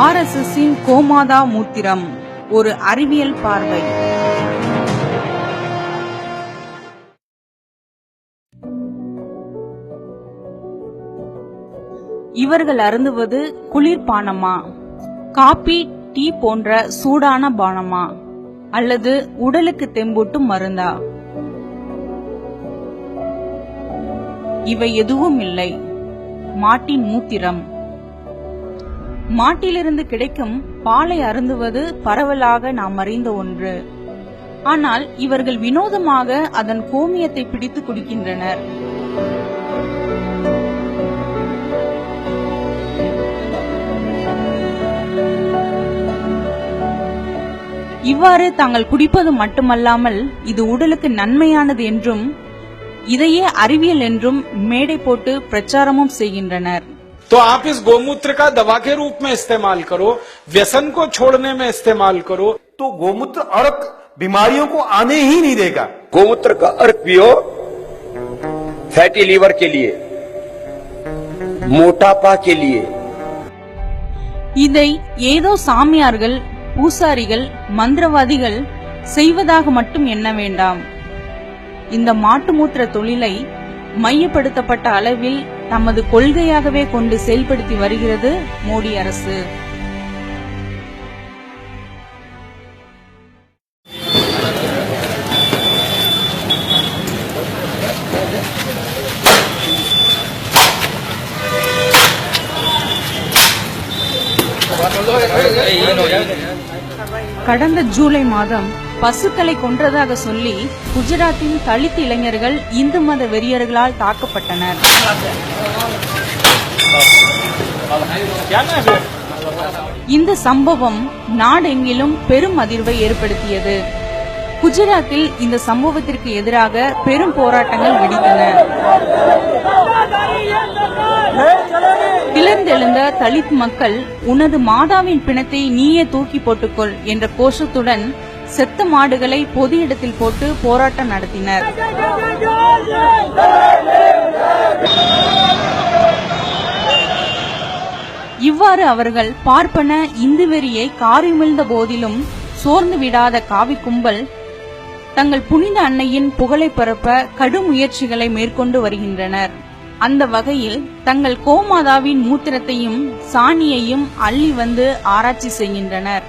ஆர்எஸ்எஸ்ஸின் கோமாதா மூத்திரம், ஒரு அறிவியல் பார்வை. இவர்கள் அருந்துவது குளிர்பானமா, காபி டீ போன்ற சூடான பானமா, அல்லது உடலுக்கு தெம்பூட்டும் மருந்தா? இவை எதுவும் இல்லை. மாட்டின் மூத்திரம். மாட்டிலிருந்து கிடைக்கும் பாலை அருந்துவது பரவலாக நாம் அறிந்த ஒன்று. ஆனால் இவர்கள் வினோதமாக அதன் கோமியத்தை பிடித்து குடிக்கின்றனர். இவ்வாறு தாங்கள் குடிப்பது மட்டுமல்லாமல் இது உடலுக்கு நன்மையானது என்றும் இதையே அறிவியல் என்றும் மேடை போட்டு பிரச்சாரமும் செய்கின்றனர். तो आप इस गोमूत्र का दवा के रूप में इस्तेमाल करो, व्यसन को छोड़ने में इस्तेमाल करो, तो गोमूत्र अर्क बीमारियों को आने ही नहीं देगा। गोमूत्र का अर्क पियो फैटी लीवर के लिए, मोटापा के लिए. இதை ஏதோ சாமியார்கள், பூசாரிகள், மந்திரவாதிகள் செய்வதாக மட்டும் எண்ண வேண்டாம். இந்த மாட்டு மூத்திர தொழிலை மையப்படுத்தப்பட்ட அளவில் தமது கொள்கையாகவே கொண்டு செயல்படுத்தி வருகிறது மோடி அரசு. கடந்த ஜூலை மாதம் பசுக்களை கொன்றதாக சொல்லி குஜராத்தின் தலித் இளைஞர்கள் இந்து மத வெறியர்களால் தாக்கப்பட்டனர். இந்த சம்பவம் நாடெங்கிலும் பெரும் அதிர்வை ஏற்படுத்தியது. குஜராத்தில் இந்த சம்பவத்திற்கு எதிராக பெரும் போராட்டங்கள் வெடித்தன. கிளர்ந்தெழுந்த தலித் மக்கள் உனது மாதாவின் பிணத்தை நீயே தூக்கி போட்டுக்கொள் என்ற கோஷத்துடன் செத்த மாடுகளை பொது இடத்தில் போட்டு போராட்டம் நடத்தினர். இவ்வாறு அவர்கள் பார்ப்பன இந்து வெறியை காரிமிழ்ந்த போதிலும் சோர்ந்து விடாத காவி கும்பல் தங்கள் புனித அன்னையின் புகழை பரப்ப கடும் முயற்சிகளை மேற்கொண்டு வருகின்றனர். அந்த வகையில் தங்கள் கோமாதாவின் மூத்திரத்தையும் சாணியையும் அள்ளி வந்து ஆராய்ச்சி செய்கின்றனர்.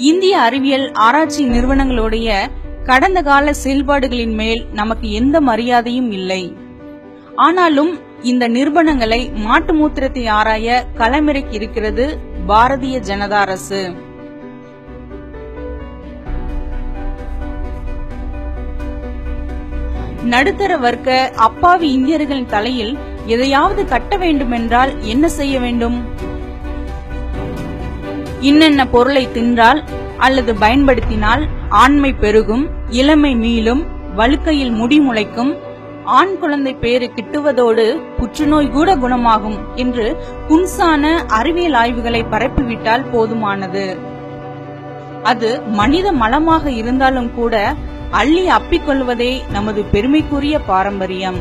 இந்திய அறிவியல் ஆராய்ச்சி நிறுவனங்களுடைய கடந்த கால செயல்பாடுகளின் மேல் நமக்கு எந்த மரியாதையும் இல்லை. ஆனாலும் இந்த நிறுவனங்களை மாட்டு மூத்திரத்தை ஆராய களமிறக்கி இருக்கிறது பாரதிய ஜனதா அரசு. நடுத்தர வர்க்க அப்பாவி இந்தியர்களின் தலையில் எதையாவது கட்ட வேண்டுமென்றால் என்ன செய்ய வேண்டும்? இன்னென்ன பொருளை தின்றால் அல்லது பயன்படுத்தினால் ஆண்மை பெருகும், இளமை மீளும், வழுக்கையில் முடி முளைக்கும், ஆண் குழந்தை பேறு கிட்டுவதோடு புற்றுநோய் கூட குணமாகும் என்று புன்சான அறிவியல் ஆய்வுகளை பரப்பிவிட்டால் போதுமானது. அது மனித மலமாக இருந்தாலும் கூட அள்ளி அப்பிக்கொள்வதே நமது பெருமைக்குரிய பாரம்பரியம்.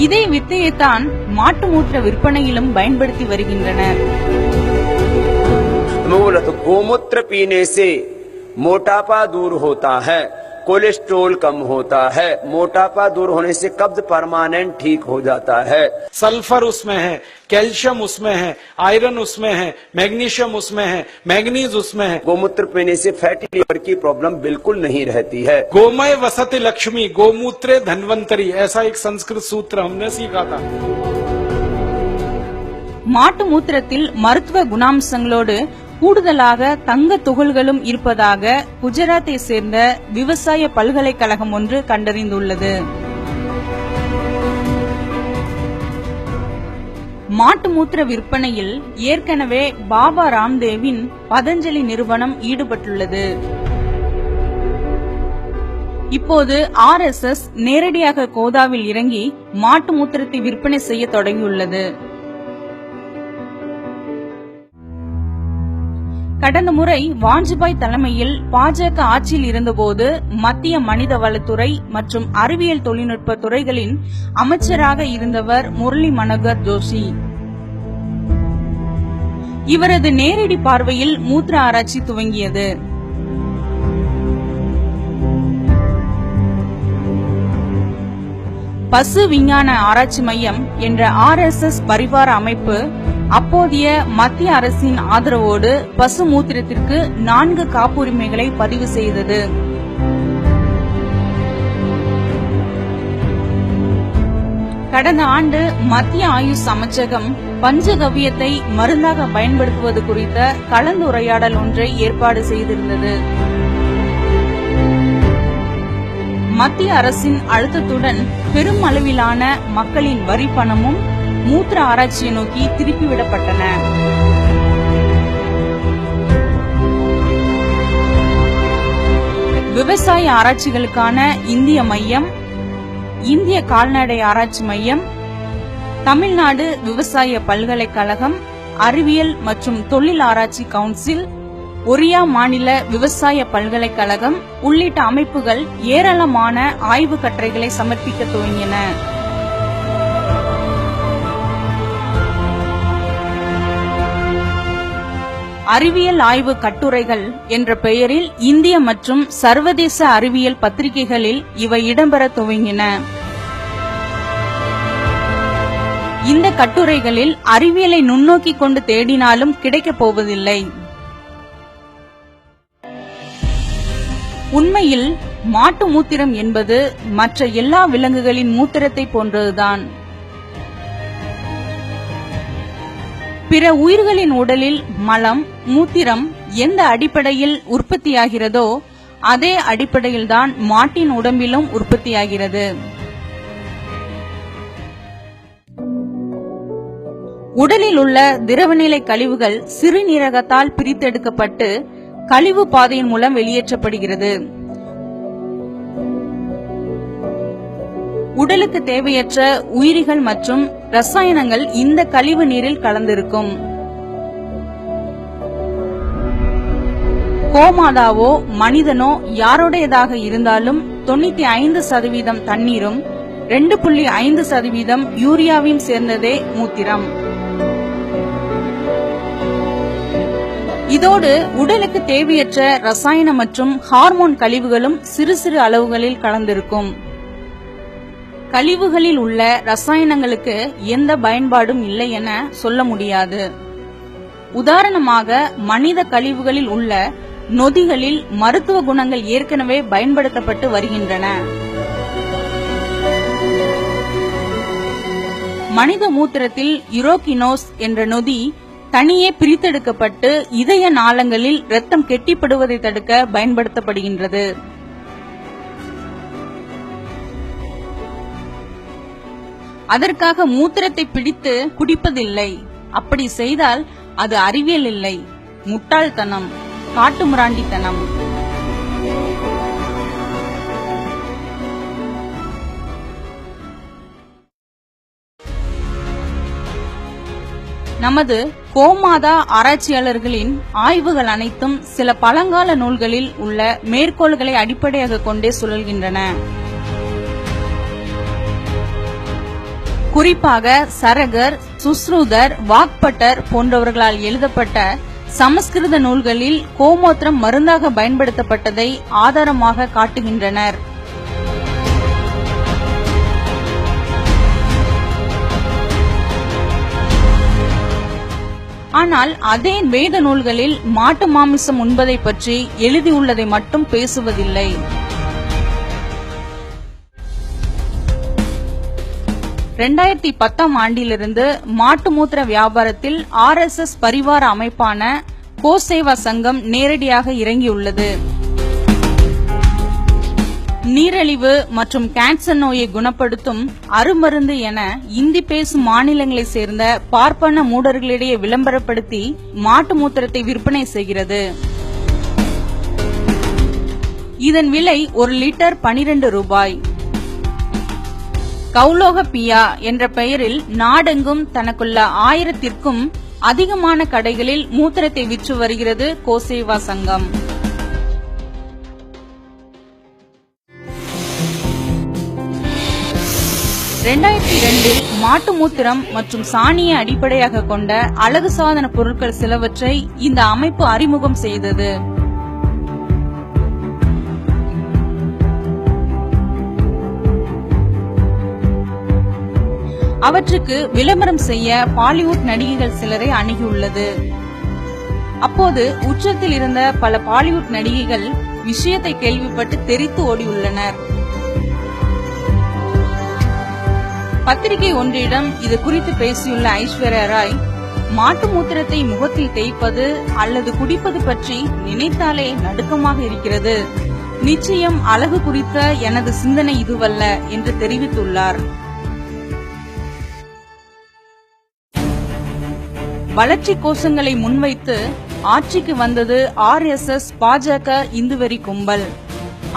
இதே வித்தையைத்தான் மாட்டு மூத்திர விற்பனையிலும் பயன்படுத்தி வருகின்றனர். मूलतः गोमूत्र पीने से मोटापा दूर होता है, कोलेस्ट्रोल कम होता है, मोटापा दूर होने से कब्ज परमानेंट ठीक हो जाता है. सल्फर उसमें है, कैल्शियम उसमें है, आयरन उसमें है, मैग्नीशियम उसमें है, मैग्नीज उसमें है. गोमूत्र पीने से फैटी लीवर की प्रॉब्लम बिल्कुल नहीं रहती है. गोमय वसति लक्ष्मी, गोमूत्रे धन्वंतरी, ऐसा एक संस्कृत सूत्र हमने सीखा था. மாட்டு மூத்திரத்தில் மருத்துவ குணாம்சங்களோடு கூடுதலாக தங்க துகள்களும் இருப்பதாக குஜராத்தை சேர்ந்த விவசாய பல்கலைக்கழகம் ஒன்று கண்டறிந்துள்ளது. மாட்டு மூத்திர விற்பனையில் ஏற்கனவே பாபா ராம்தேவின் பதஞ்சலி நிறுவனம் ஈடுபட்டுள்ளது. இப்போது RSS நேரடியாக கோதாவில் இறங்கி மாட்டு மூத்திரத்தை விற்பனை செய்ய தொடங்கியுள்ளது. கடந்த முறை வாஜ்பாய் தலைமையில் பாஜக ஆட்சியில் இருந்தபோது மத்திய மனிதவளத்துறை மற்றும் அறிவியல் தொழில்நுட்ப துறைகளின் அமைச்சராக இருந்தவர் முரளி மனோகர் ஜோஷி. இவரது நேரடி பார்வையில் மூத்திர ஆராய்ச்சி துவங்கியது. பசு விஞ்ஞான ஆராய்ச்சி மையம் என்ற RSS பரிவார அமைப்பு அப்போதைய மத்திய அரசின் ஆதரவோடு பசு மூத்திரத்திற்கு 4 காப்புரிமைகளை பதிவு செய்தது. கடந்த ஆண்டு மத்திய ஆயுஷ் அமைச்சகம் பஞ்சகவ்யத்தை மருந்தாக பயன்படுத்துவது குறித்த கலந்துரையாடல் ஒன்றை ஏற்பாடு செய்திருந்தது. மத்திய அரசின் அழுத்தத்துடன் பெரும் அளவிலான மக்களின் வரி பணமும் மூத்திர ஆராய்ச்சியை நோக்கி திருப்பிவிடப்பட்டன. விவசாய ஆராய்ச்சிகளுக்கான இந்திய மையம், இந்திய கால்நடை ஆராய்ச்சி மையம், தமிழ்நாடு விவசாய பல்கலைக்கழகம், அறிவியல் மற்றும் தொழில் ஆராய்ச்சி கவுன்சில், ஒரியா மாநில விவசாய பல்கலைக்கழகம் உள்ளிட்ட அமைப்புகள் ஏராளமான ஆய்வு கட்டுரைகளை சமர்ப்பிக்க துவங்கின. அறிவியல் ஆய்வு கட்டுரைகள் என்ற பெயரில் இந்திய மற்றும் சர்வதேச அறிவியல் பத்திரிகைகளில் இவை இடம்பெற துவங்கின. இந்த கட்டுரைகளில் அறிவியலை நுண்ணோக்கி கொண்டு தேடினாலும் கிடைக்கப் போவதில்லை. உண்மையில் மாட்டு மூத்திரம் என்பது மற்ற எல்லா விலங்குகளின் மூத்திரத்தை போன்றதுதான். பிற உயிர்களின் உடலில் மலம், மூத்திரம் எந்த அடிப்படையில் உற்பத்தியாகிறதோ அதே அடிப்படையில்தான் மாட்டின் உடம்பிலும் உற்பத்தியாகிறது. உடலில் உள்ள திரவநிலை கழிவுகள் சிறுநீரகத்தால் பிரித்தெடுக்கப்பட்டு கழிவு பாதையின் மூலம் வெளியேற்றப்படுகிறது. உடலுக்கு தேவையற்ற உயிரிகள் மற்றும் ரசாயனங்கள் இந்த கழிவு நீரில் கலந்திருக்கும். கோமாதாவோ மனிதனோ யாருடையதாக இருந்தாலும் 95% தண்ணீரும் 2.5% யூரியாவையும் சேர்ந்ததே மூத்திரம். இதோடு உடலுக்கு தேவையற்ற ரசாயன மற்றும் ஹார்மோன் கழிவுகளும் சிறு சிறு அளவுகளில் கலந்திருக்கும். கழிவுகளில் உள்ள ரசாயனங்களுக்கு எந்த பயன்பாடும் இல்லை என சொல்ல முடியாது. உதாரணமாக மனித கழிவுகளில் உள்ள நொதிகளில் மருத்துவ குணங்கள் ஏற்கனவே பயன்படுத்தப்பட்டு வருகின்றன. மனித மூத்திரத்தில் யுரோகினோஸ் என்ற நொதி தனியே பிரித்தெடுக்கப்பட்டு இதய நாளங்களில் இரத்தம் கெட்டிப்படுவதை தடுக்க பயன்படுத்தப்படுகின்றது. அதற்காக மூத்திரத்தை பிடித்து குடிப்பதில்லை. அப்படி செய்தால் அது அறிவியல் இல்லை, முட்டாள்தனம், காட்டுமிராண்டித்தனம். நமது கோமாதா ஆராய்ச்சியாளர்களின் ஆய்வுகள் அனைத்தும் சில பழங்கால நூல்களில் உள்ள மேற்கோள்களை அடிப்படையாக கொண்டே சுழல்கின்றன. குறிப்பாக சரகர், சுஸ்ருதர், வாக்பட்டர் போன்றவர்களால் எழுதப்பட்ட சமஸ்கிருத நூல்களில் கோமூத்திரம் மருந்தாக பயன்படுத்தப்பட்டதை ஆதாரமாக காட்டுகின்றனர். ஆனால் அதே வேத நூல்களில் மாட்டு மாமிசம் உண்பதை பற்றி எழுதியுள்ளதை மட்டும் பேசுவதில்லை. ஆண்டிலிருந்து மாட்டு மூத்திர வியாபாரத்தில் RSS பரிவார அமைப்பான கோசேவா சங்கம் நேரடியாக இறங்கியுள்ளது. நீரிழிவு மற்றும் கேன்சர் நோயை குணப்படுத்தும் அருமருந்து என இந்தி பேசும் மாநிலங்களை சேர்ந்த பார்ப்பன மூடர்களிடையே விளம்பரப்படுத்தி மாட்டு மூத்திரத்தை விற்பனை செய்கிறது. இதன் விலை 1 லிட்டர் 12 ரூபாய். கௌலோக பியா என்ற பெயரில் நாடெங்கும் தனக்குள்ள 1000த்திற்கும் அதிகமான கடைகளில் மூத்திரத்தை விற்று வருகிறது கோசேவா சங்கம். மாட்டு மூத்திரம் மற்றும் சாணியை அடிப்படையாக கொண்ட அழகு சாதன பொருட்கள் சிலவற்றை இந்த அமைப்பு அறிமுகம் செய்தது. அவற்றுக்கு விளம்பரம் செய்ய பாலிவுட் நடிகைகள் சிலரை அணுகியுள்ளது. அப்போது உச்சத்தில் இருந்த பல பாலிவுட் நடிகைகள் விஷயத்தை கேள்விப்பட்டு தெரித்து ஓடியுள்ளனர். பத்திரிகை ஒன்றிடம் இது குறித்து பேசியுள்ள ஐஸ்வர்யா ராய், மாட்டு மூத்திரத்தை முகத்தில் தேய்ப்பது அல்லது குடிப்பது பற்றி நினைத்தாலே நடுக்கமாக இருக்கிறது. நிச்சயம் அழகு குறித்த எனது சிந்தனை இதுவல்ல என்று தெரிவித்துள்ளார். வளர்ச்சி கோஷங்களை முன்வைத்து ஆட்சிக்கு வந்தது RSS பாஜக இந்துவெறி கும்பல்.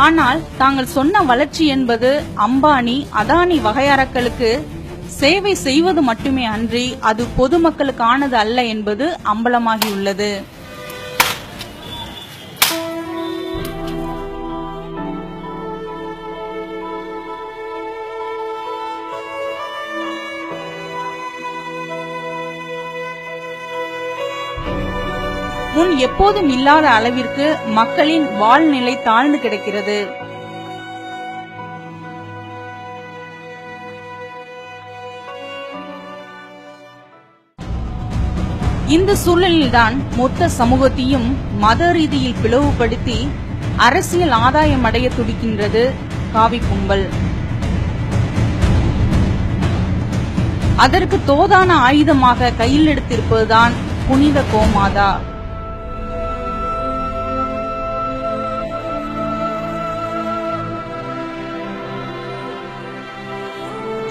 ஆனால் தாங்கள் சொன்ன வளர்ச்சி என்பது அம்பானி அதானி வகையாரக்களுக்கு சேவை செய்வது மட்டுமே அன்றி அது பொதுமக்களுக்கானது அல்ல என்பது அம்பலமாகியுள்ளது. முன் எப்போதும் இல்லாத அளவிற்கு மக்களின் வாழ்நிலை தாழ்ந்து கிடக்கிறது. இந்த சூழலில்தான் மொத்த சமூகத்தையும் மத ரீதியில் பிளவுபடுத்தி அரசியல் ஆதாயம் அடைய துடிக்கின்றது காவி கும்பல். அதற்கு தோதான ஆயுதமாக கையில் எடுத்திருப்பதுதான் புனித கோமாதா.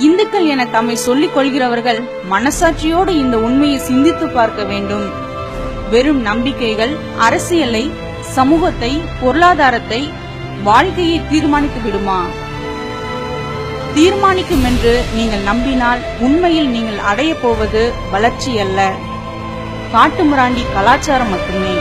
இந்துக்கள் என தம்மை சொல்லிக் கொள்கிறவர்கள் மனசாட்சியோடு இந்த உண்மையை சிந்தித்து பார்க்க வேண்டும். வெறும் நம்பிக்கைகள் அரசியலை, சமூகத்தை, பொருளாதாரத்தை, வாழ்க்கையை தீர்மானித்து விடுமா? தீர்மானிக்கும் என்று நீங்கள் நம்பினால் உண்மையில் நீங்கள் அடைய போவது வளர்ச்சி அல்ல, காட்டுமிராண்டி கலாச்சாரம் மட்டுமே.